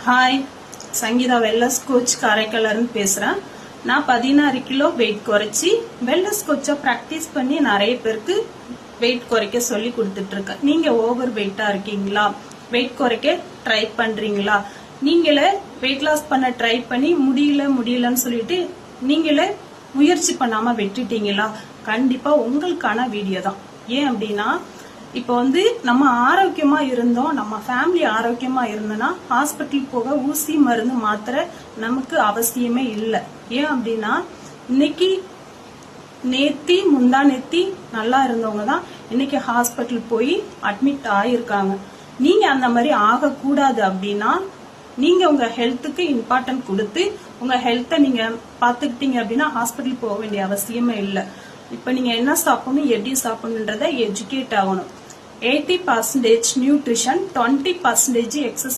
Hi, Sangeetha wellness coach காரைக்காலர்னு பேசுறேன். நான் 16 kilo weight குறைச்சி வெல்னஸ் கோச்சா பிராக்டிஸ் பண்ணி நிறைய பேருக்கு வெயிட் குறைக்க சொல்லி கொடுத்துட்டு இருக்கேன். நீங்க ஓவர் வெயிட்டா இருக்கீங்களா? வெயிட் குறைக்க ட்ரை பண்றீங்களா? நீங்களே வெயிட் லாஸ் பண்ண ட்ரை பண்ணி முடியலன்னு சொல்லிட்டு நீங்களே முயற்சி பண்ணாம விட்டுட்டீங்களா? கண்டிப்பா உங்களுக்கான வீடியோ தான். ஏன் அப்படின்னா, இப்போ நம்ம ஆரோக்கியமா இருந்தோம், நம்ம ஃபேமிலி ஆரோக்கியமா இருந்தோம்னா ஹாஸ்பிட்டல் போக ஊசி மருந்து மாத்திரை நமக்கு அவசியமே இல்லை. ஏன் அப்படின்னா, இன்னைக்கு முந்தா நேத்தி நல்லா இருந்தவங்க தான் இன்னைக்கு ஹாஸ்பிட்டல் போய் அட்மிட் ஆயிருக்காங்க. நீங்க அந்த மாதிரி ஆகக்கூடாது அப்படின்னா, நீங்க உங்க ஹெல்த்துக்கு இம்பார்ட்டன்ட் கொடுத்து உங்க ஹெல்த்தை நீங்க பாத்துக்கிட்டீங்க அப்படின்னா ஹாஸ்பிட்டல் போக வேண்டிய அவசியமே இல்லை. இப்ப நீங்க என்ன சாப்பிடணும், எப்படி சாப்பிடணுன்றத எஜுகேட் ஆகணும். 80% நியூட்ரிஷன், 20% எக்ஸசைஸ்.